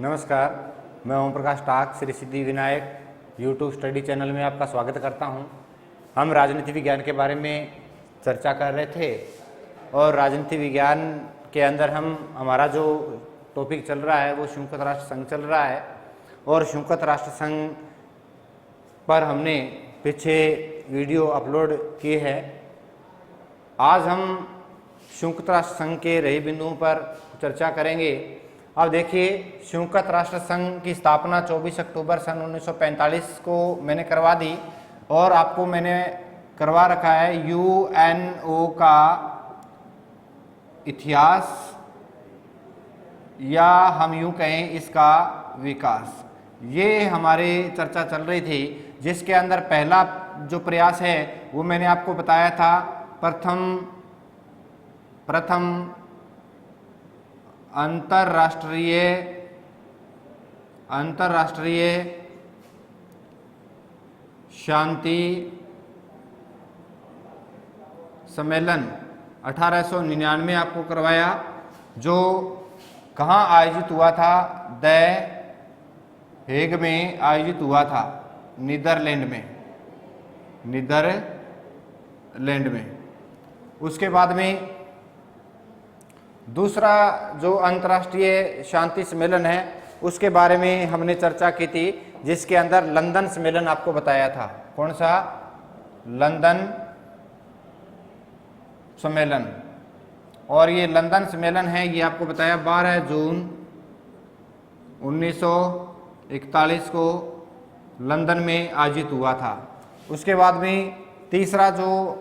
नमस्कार, मैं ओम प्रकाश टाक Shri Siddhi Vinayak YouTube study channel में आपका स्वागत करता हूं। हम राजनीति विज्ञान के बारे में चर्चा कर रहे थे और राजनीति विज्ञान के अंदर हमारा जो टॉपिक चल रहा है वो संयुक्त राष्ट्र संघ चल रहा है और संयुक्त राष्ट्र संघ पर हमने पीछे वीडियो अपलोड किए हैं। आज हम संयुक्त राष्ट्र संघ के रहे बिंदुओं पर चर्चा करेंगे। अब देखिए, संयुक्त राष्ट्र संघ की स्थापना 24 अक्टूबर सन 1945 को मैंने करवा दी और आपको मैंने करवा रखा है यूएनओ का इतिहास या हम यूं कहें इसका विकास। ये हमारी चर्चा चल रही थी जिसके अंदर पहला जो प्रयास है वो मैंने आपको बताया था प्रथम अंतरराष्ट्रीय शांति सम्मेलन 1899 आपको करवाया, जो कहाँ आयोजित हुआ था? द हेग में आयोजित हुआ था, नीदरलैंड में। उसके बाद में दूसरा जो अंतर्राष्ट्रीय शांति सम्मेलन है उसके बारे में हमने चर्चा की थी, जिसके अंदर लंदन सम्मेलन आपको बताया था। कौन सा? लंदन सम्मेलन। और ये लंदन सम्मेलन है, ये आपको बताया 12 जून 1941 को लंदन में आयोजित हुआ था। उसके बाद में तीसरा जो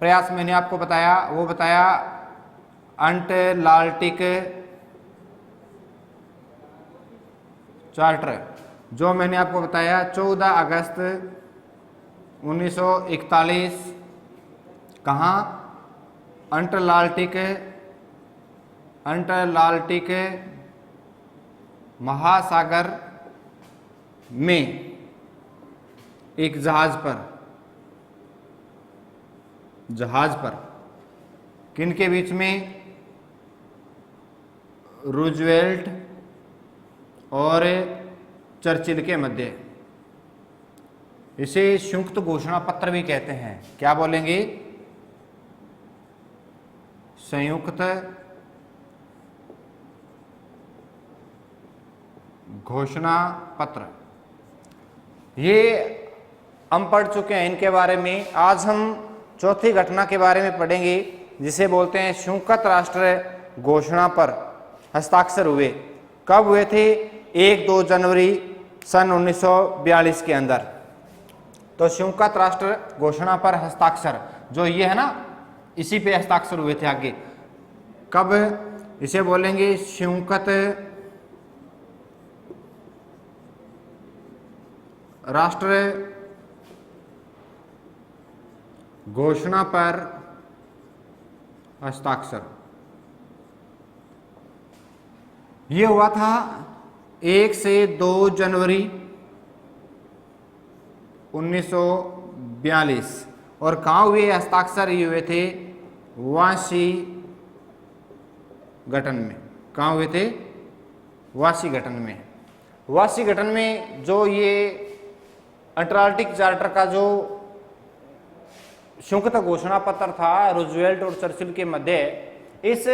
प्रयास मैंने आपको बताया वो बताया अटलांटिक चार्टर, जो मैंने आपको बताया 14 अगस्त 1941 कहाँ? अटलांटिक महासागर में एक जहाज पर किनके बीच में? रूजवेल्ट और चर्चिल के मध्य। इसे संयुक्त घोषणा पत्र भी कहते हैं। क्या बोलेंगे? संयुक्त घोषणा पत्र। ये हम पढ़ चुके हैं इनके बारे में। आज हम चौथी घटना के बारे में पढ़ेंगे जिसे बोलते हैं संयुक्त राष्ट्र घोषणा पर हस्ताक्षर हुए। कब हुए थे? 1-2 जनवरी सन 1942 के अंदर। तो संयुक्त राष्ट्र घोषणा पर हस्ताक्षर जो ये है ना, इसी पे हस्ताक्षर हुए थे। आगे कब? इसे बोलेंगे संयुक्त राष्ट्र घोषणा पर हस्ताक्षर। ये हुआ था 1 से 2 जनवरी 1942। और कहाँ हुए हस्ताक्षर? ये हुए थे वाशिंगटन में। कहाँ हुए थे? वाशिंगटन में जो ये अटलांटिक चार्टर का जो संयुक्त घोषणा पत्र था रूजवेल्ट और चर्चिल के मध्य, इस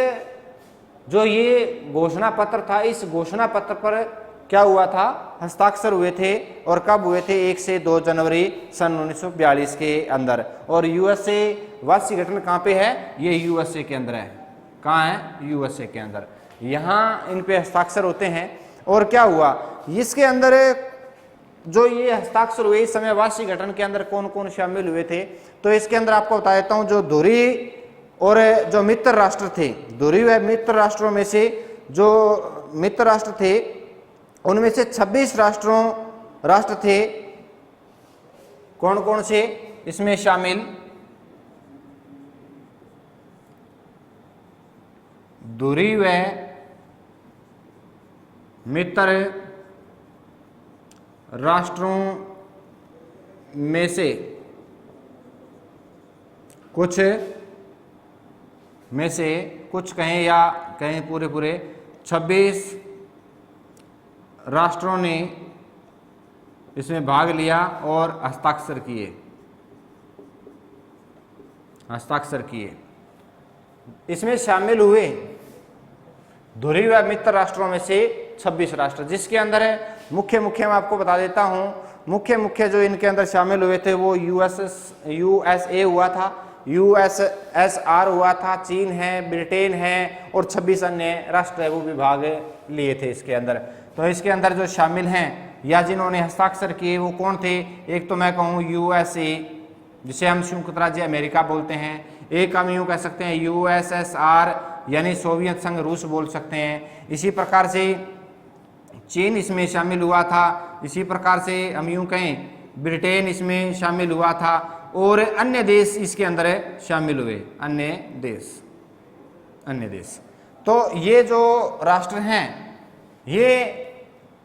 जो ये घोषणा पत्र था, इस घोषणा पत्र पर क्या हुआ था? हस्ताक्षर हुए थे। और कब हुए थे? 1 से 2 जनवरी सन 1942 के अंदर। और यूएसए वाशिंगटन कहाँ पे है? ये यूएसए के अंदर है। कहाँ है? यूएसए के अंदर। यहाँ इन पे हस्ताक्षर होते हैं। और क्या हुआ इसके अंदर? जो ये हस्ताक्षर हुए इस समय वाशिंगटन के अंदर कौन कौन शामिल हुए थे? तो इसके अंदर आपको बता देता हूँ। जो धुरी और जो मित्र राष्ट्र थे, धुरी व मित्र राष्ट्रों में से जो मित्र राष्ट्र थे उनमें से 26 राष्ट्र थे। कौन कौन से इसमें शामिल? धुरी व मित्र राष्ट्रों में से कुछ कहें या कहें पूरे 26 राष्ट्रों ने इसमें भाग लिया और हस्ताक्षर किए। इसमें शामिल हुए धुरी व मित्र राष्ट्रों में से 26 राष्ट्र, जिसके अंदर मुख्य मैं आपको बता देता हूं। मुख्य जो इनके अंदर शामिल हुए थे वो यूएसए हुआ था, यूएसएसआर हुआ था, चीन है, ब्रिटेन है और 26 अन्य राष्ट्र है वो भी भाग लिए थे इसके अंदर। तो इसके अंदर जो शामिल हैं या जिन्होंने हस्ताक्षर किए वो कौन थे? एक तो मैं कहूँ यूएसए, जिसे हम संयुक्त राज्य अमेरिका बोलते हैं। एक हम यूँ कह सकते हैं यूएसएसआर यानी सोवियत संघ रूस बोल सकते हैं। इसी प्रकार से चीन इसमें शामिल हुआ था। इसी प्रकार से हम यूँ कहें ब्रिटेन इसमें शामिल हुआ था और अन्य देश इसके अंदर शामिल हुए, अन्य देश। तो ये जो राष्ट्र हैं ये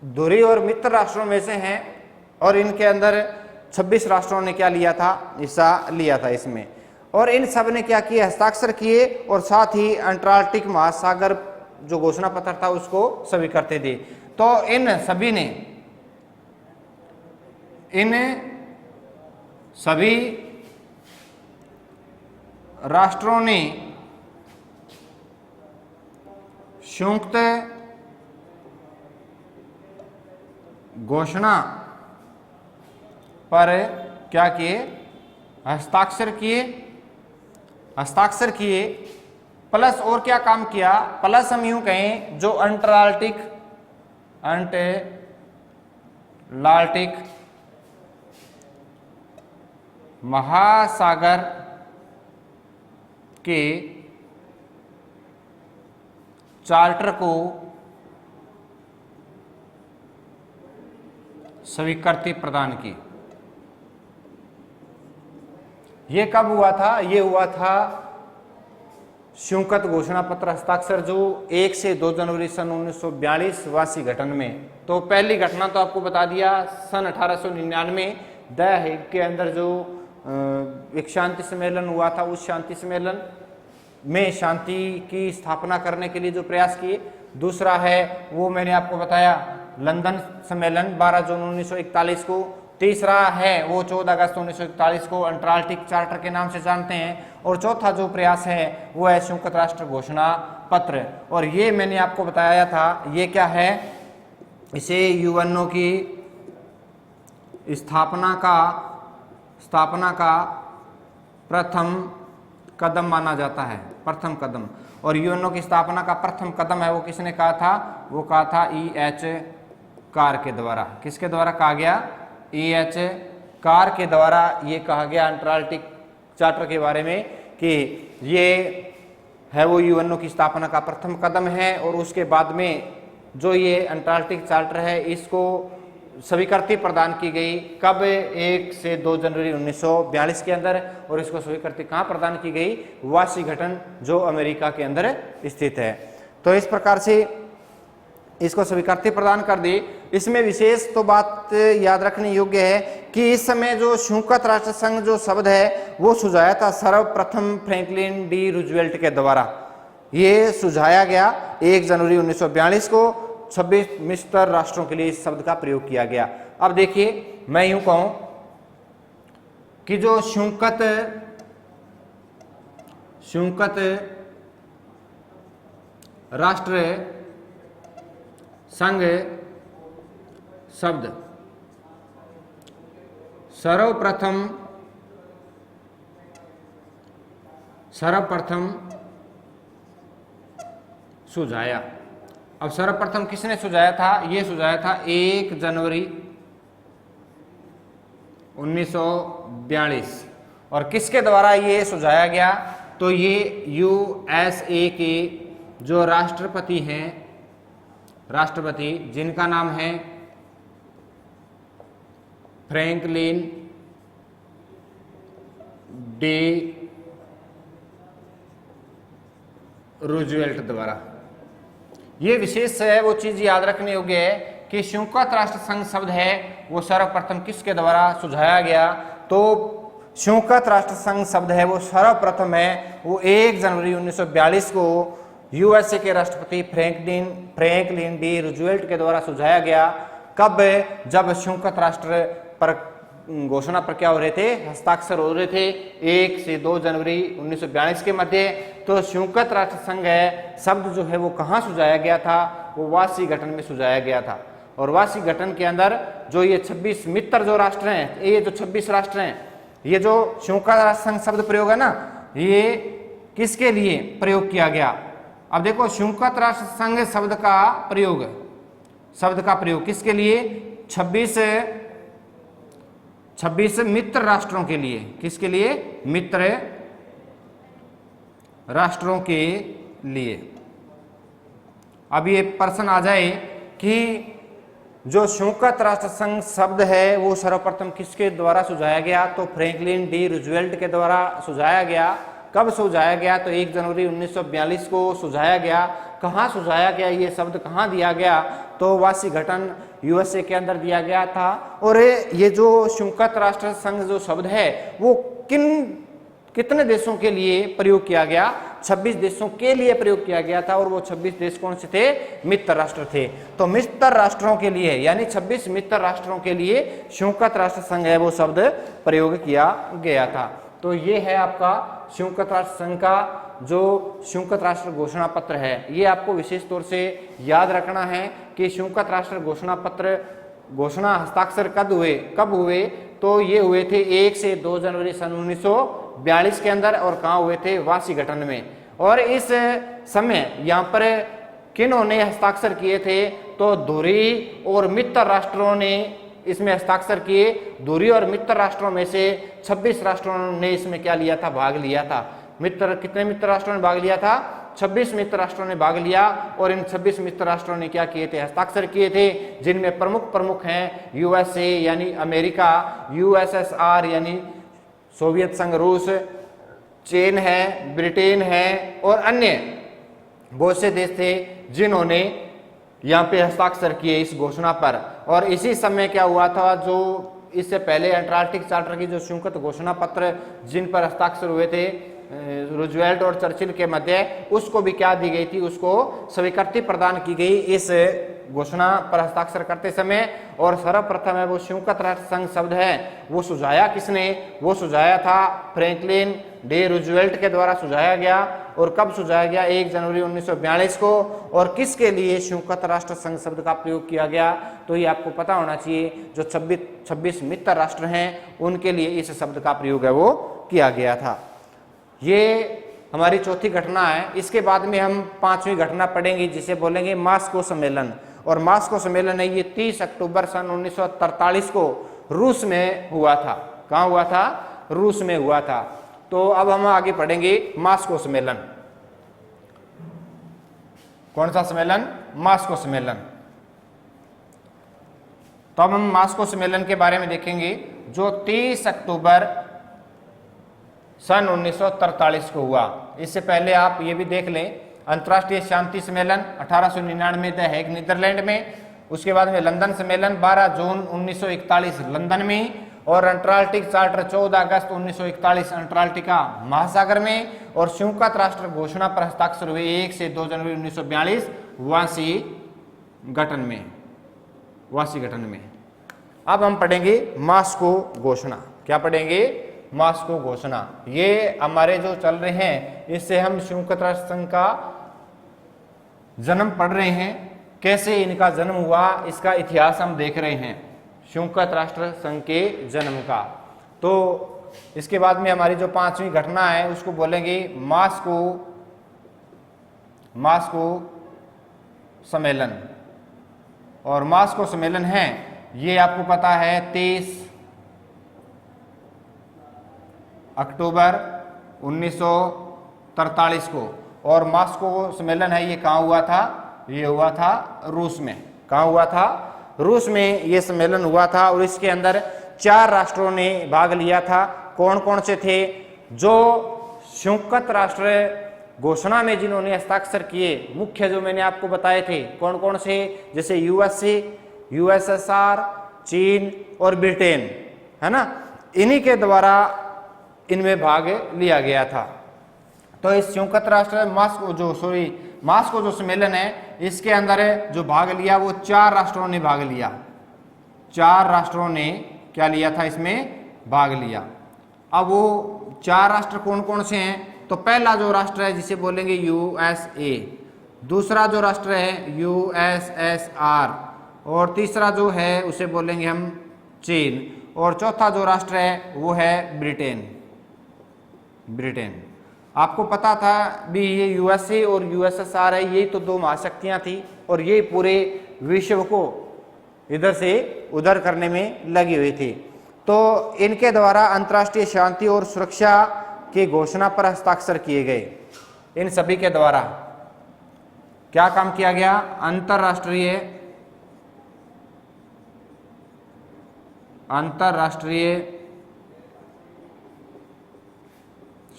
धुरी और मित्र राष्ट्रों में से हैं और इनके अंदर 26 राष्ट्रों ने क्या लिया था? हिस्सा लिया था इसमें। और इन सब ने क्या किए? हस्ताक्षर किए और साथ ही अंटार्कटिक महासागर जो घोषणा पत्र था उसको स्वीकृति दी। तो इन सभी राष्ट्रों ने संयुक्त घोषणा पर क्या किए? हस्ताक्षर किए प्लस और क्या काम किया? प्लस हम यूं कहें जो अंटार्कटिक महासागर के चार्टर को स्वीकृति प्रदान की। ये कब हुआ था? ये हुआ था संयुक्त घोषणा पत्र हस्ताक्षर जो 1 से 2 जनवरी सन 1942 वासी गठन में। तो पहली घटना तो आपको बता दिया सन 1899 द हेग के अंदर जो एक शांति सम्मेलन हुआ था, उस शांति सम्मेलन में शांति की स्थापना करने के लिए जो प्रयास किए। दूसरा है वो मैंने आपको बताया लंदन सम्मेलन 12 जून 1941 को। तीसरा है वो 14 अगस्त 1941 को अंटार्कटिक चार्टर के नाम से जानते हैं। और चौथा जो प्रयास है वो है संयुक्त राष्ट्र घोषणा पत्र। और ये मैंने आपको बताया था ये क्या है? इसे यूएनओ की स्थापना का प्रथम कदम माना जाता है, प्रथम कदम। और यूएनओ की स्थापना का प्रथम कदम है वो किसने कहा था? वो कहा था E.H. कार के द्वारा। किसके द्वारा कहा गया? E.H. कार के द्वारा ये कहा गया अंटार्कटिक चार्टर के बारे में कि ये है वो यूएनओ की स्थापना का प्रथम कदम है। और उसके बाद में जो ये अंटार्कटिक चार्टर है इसको स्वीकृति प्रदान की गई। कब? 1 से 2 जनवरी 1942 के अंदर। और इसको स्वीकृति कहाँ प्रदान की गई? वाशिंगटन जो अमेरिका के अंदर स्थित है। तो इस प्रकार से इसको स्वीकृति प्रदान कर दी। इसमें विशेष तो बात याद रखने योग्य है कि इस समय जो संयुक्त राष्ट्र संघ जो शब्द है वो सुझाया था सर्वप्रथम फ्रैंकलिन डी रूजवेल्ट के द्वारा। ये सुझाया गया 1 जनवरी 1942 को। 26 मित्र राष्ट्रों के लिए इस शब्द का प्रयोग किया गया। अब देखिए मैं यूं कहूं कि जो संयुक्त राष्ट्र संघ शब्द सर्वप्रथम सुझाया। अब सर्वप्रथम किसने सुझाया था? ये सुझाया था 1 जनवरी 1942। और किसके द्वारा ये सुझाया गया? तो ये यूएसए के जो राष्ट्रपति जिनका नाम है फ्रैंकलिन डी रूजवेल्ट द्वारा। ये विशेष है वो चीज याद रखने योग्य है कि संयुक्त राष्ट्र संघ शब्द है वो सर्वप्रथम किसके द्वारा सुझाया गया? तो संयुक्त राष्ट्र संघ शब्द है वो सर्वप्रथम है वो 1 जनवरी 1942 को यूएसए के राष्ट्रपति फ्रैंकलिन डी रूजवेल्ट के द्वारा सुझाया गया। कब? जब संयुक्त राष्ट्र पर घोषणा पर क्या हो रहे थे? हस्ताक्षर हो रहे थे 1 से 2 जनवरी 1942 के मध्य। तो संयुक्त राष्ट्र संघ है शब्द जो है वो कहाँ सुझाया गया था? वो वाशिंगटन में सुझाया गया था। और वाशिंगटन के अंदर जो ये 26 मित्र जो राष्ट्र हैं, ये जो 26 राष्ट्र हैं, ये जो संयुक्त राष्ट्र संघ शब्द प्रयोग है ना, ये किसके लिए प्रयोग किया गया? अब देखो, संयुक्त राष्ट्र संघ शब्द का प्रयोग किसके लिए? 26 मित्र राष्ट्रों के लिए। किसके लिए? मित्र राष्ट्रों के लिए। अब ये प्रश्न आ जाए कि जो संयुक्त राष्ट्र संघ शब्द है वो सर्वप्रथम किसके द्वारा सुझाया गया? तो फ्रैंकलिन डी रूजवेल्ट के द्वारा सुझाया गया। कब सुझाया गया? तो 1 जनवरी 1942 को सुझाया गया। कहाँ सुझाया गया? ये शब्द कहाँ दिया गया? तो वाशिंगटन यूएसए के अंदर दिया गया था। और ये जो संयुक्त राष्ट्र संघ जो शब्द है वो कितने देशों के लिए प्रयोग किया गया? 26 देशों के लिए प्रयोग किया गया था। और वो 26 देश कौन से थे? मित्र राष्ट्र थे। तो मित्र राष्ट्रों के लिए, यानी 26 मित्र राष्ट्रों के लिए संयुक्त राष्ट्र संघ है वो शब्द प्रयोग किया गया था। तो ये है आपका संयुक्त राष्ट्र संघ का जो संयुक्त राष्ट्र घोषणा पत्र है। ये आपको विशेष तौर से याद रखना है कि संयुक्त राष्ट्र घोषणा पत्र घोषणा हस्ताक्षर कब हुए? तो ये हुए थे 1 से 2 जनवरी सन 1942 के अंदर। और कहाँ हुए थे? वाशिंगटन में। और इस समय यहाँ पर किन्होंने हस्ताक्षर किए थे? तो धुरी और मित्र राष्ट्रों ने इसमें हस्ताक्षर किए। धुरी और मित्र राष्ट्रों में से 26 राष्ट्रों ने इसमें क्या लिया था? भाग लिया था। कितने मित्र राष्ट्रों ने भाग लिया था? 26 मित्र राष्ट्रों ने भाग लिया। और इन 26 मित्र राष्ट्रों ने क्या किए थे? हस्ताक्षर किए थे, जिनमें प्रमुख हैं यूएसए यानी अमेरिका, यूएसएसआर यानी सोवियत संघ रूस, चीन है, ब्रिटेन है और अन्य बहुत से देश थे जिन्होंने यहाँ पे हस्ताक्षर किए इस घोषणा पर। और इसी समय क्या हुआ था? जो इससे पहले अंटार्कटिक चार्टर की जो संयुक्त घोषणा पत्र जिन पर हस्ताक्षर हुए थे रूजवेल्ट और चर्चिल के मध्य, उसको भी क्या दी गई थी? उसको स्वीकृति प्रदान की गई इस घोषणा पर हस्ताक्षर करते समय। और सर्वप्रथम है वो संयुक्त राष्ट्र संघ शब्द है वो सुझाया किसने? वो सुझाया था फ्रैंकलिन डी रूजवेल्ट के द्वारा सुझाया गया। और कब सुझाया गया? 1 जनवरी 1942 को। और किसके लिए संयुक्त राष्ट्र संघ शब्द का प्रयोग किया गया? तो ये आपको पता होना चाहिए। जो 26 मित्र राष्ट्र हैं उनके लिए इस शब्द का प्रयोग है वो किया गया था। ये हमारी चौथी घटना है। इसके बाद में हम 5वीं घटना पढ़ेंगे जिसे बोलेंगे मास्को सम्मेलन। और मास्को सम्मेलन है ये 30 अक्टूबर सन 1943 को रूस में हुआ था। कहाँ हुआ था? रूस में हुआ था। तो अब हम आगे पढ़ेंगे मास्को सम्मेलन। कौन सा सम्मेलन? मास्को सम्मेलन। तो अब हम मास्को सम्मेलन के बारे में देखेंगे जो 30 अक्टूबर सन 1943 को हुआ। इससे पहले आप ये भी देख लें, अंतर्राष्ट्रीय शांति सम्मेलन 1899 द हेग नीदरलैंड में। उसके बाद में लंदन सम्मेलन 12 जून 1941 लंदन में। और अंटार्कटिक चार्टर 14 अगस्त 1941 अंटार्कटिका महासागर में। और संयुक्त राष्ट्र घोषणा पर हस्ताक्षर हुए 1 से 2 जनवरी 1942 वाशिंगटन में। अब हम पढ़ेंगे मास्को घोषणा। क्या पढ़ेंगे? मास्को घोषणा। ये हमारे जो चल रहे हैं इससे हम संयुक्त राष्ट्र संघ का जन्म पढ़ रहे हैं, कैसे इनका जन्म हुआ इसका इतिहास हम देख रहे हैं संयुक्त राष्ट्र संघ के जन्म का। तो इसके बाद में हमारी जो 5वीं घटना है उसको बोलेंगे मास्को सम्मेलन। और मास्को सम्मेलन है ये आपको पता है 23 अक्टूबर 1943 को। और मास्को सम्मेलन है ये कहाँ हुआ था? ये हुआ था रूस में। कहाँ हुआ था? रूस में ये सम्मेलन हुआ था। और इसके अंदर 4 राष्ट्रों ने भाग लिया था। कौन कौन से थे? जो संयुक्त राष्ट्र घोषणा में जिन्होंने हस्ताक्षर किए, मुख्य जो मैंने आपको बताए थे कौन कौन से, जैसे यूएसए, यूएसएसआर, चीन और ब्रिटेन, है ना, इन्हीं के द्वारा इनमें भाग लिया गया था। तो इस संयुक्त राष्ट्र मास्को जो सम्मेलन है इसके अंदर जो भाग लिया वो 4 राष्ट्रों ने भाग लिया। 4 राष्ट्रों ने क्या लिया था, इसमें भाग लिया। अब वो 4 राष्ट्र कौन कौन से हैं? तो पहला जो राष्ट्र है जिसे बोलेंगे यूएसए, दूसरा जो राष्ट्र है यूएसएसआर, और तीसरा जो है उसे बोलेंगे हम चीन, और चौथा जो राष्ट्र है वो है ब्रिटेन। आपको पता था भी ये यूएसए और यूएसएसआर है, यही तो 2 महाशक्तियां थी और ये पूरे विश्व को इधर से उधर करने में लगी हुई थी। तो इनके द्वारा अंतर्राष्ट्रीय शांति और सुरक्षा की घोषणा पर हस्ताक्षर किए गए। इन सभी के द्वारा क्या काम किया गया? अंतर्राष्ट्रीय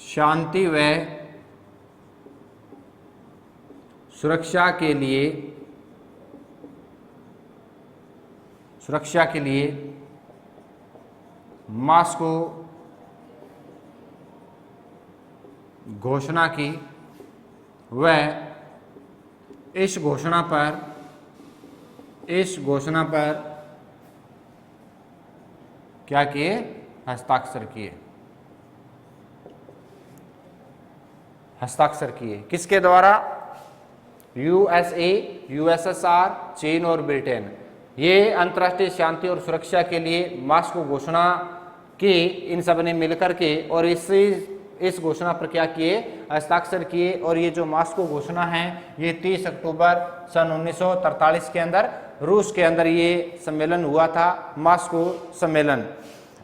शांति व सुरक्षा के लिए मास्को घोषणा की व इस घोषणा पर क्या किए? हस्ताक्षर किए। किसके द्वारा? यूएसए, यूएसएसआर, चीन और ब्रिटेन। ये अंतर्राष्ट्रीय शांति और सुरक्षा के लिए मास्को घोषणा की इन सब ने मिलकर के, और इस घोषणा पर क्या किए? हस्ताक्षर किए। और ये जो मास्को घोषणा है ये 30 अक्टूबर सन 1943 के अंदर रूस के अंदर ये सम्मेलन हुआ था, मास्को सम्मेलन।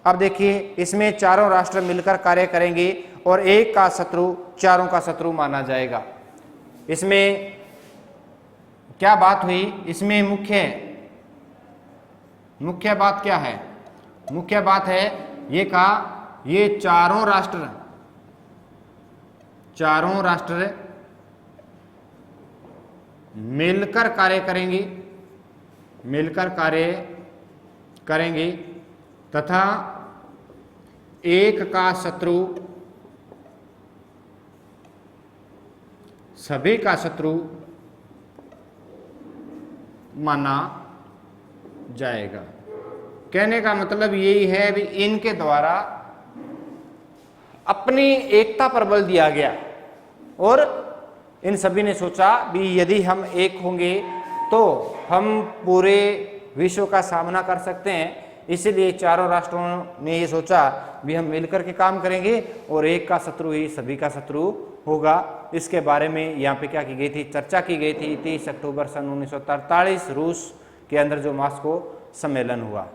अब देखिए इसमें 4 राष्ट्र मिलकर कार्य करेंगे और एक का शत्रु 4 का शत्रु माना जाएगा। इसमें क्या बात हुई? इसमें मुख्य बात क्या है? मुख्य बात है ये कहा ये चारों राष्ट्र मिलकर कार्य करेंगे तथा एक का शत्रु सभी का शत्रु माना जाएगा। कहने का मतलब यही है भी इनके द्वारा अपनी एकता पर बल दिया गया और इन सभी ने सोचा भी यदि हम एक होंगे तो हम पूरे विश्व का सामना कर सकते हैं। इसीलिए 4 राष्ट्रों ने ये सोचा भी हम मिलकर के काम करेंगे और एक का शत्रु ही सभी का शत्रु होगा। इसके बारे में यहाँ पे क्या की गई थी? चर्चा की गई थी 30 अक्टूबर सन 1943 रूस के अंदर जो मास्को सम्मेलन हुआ।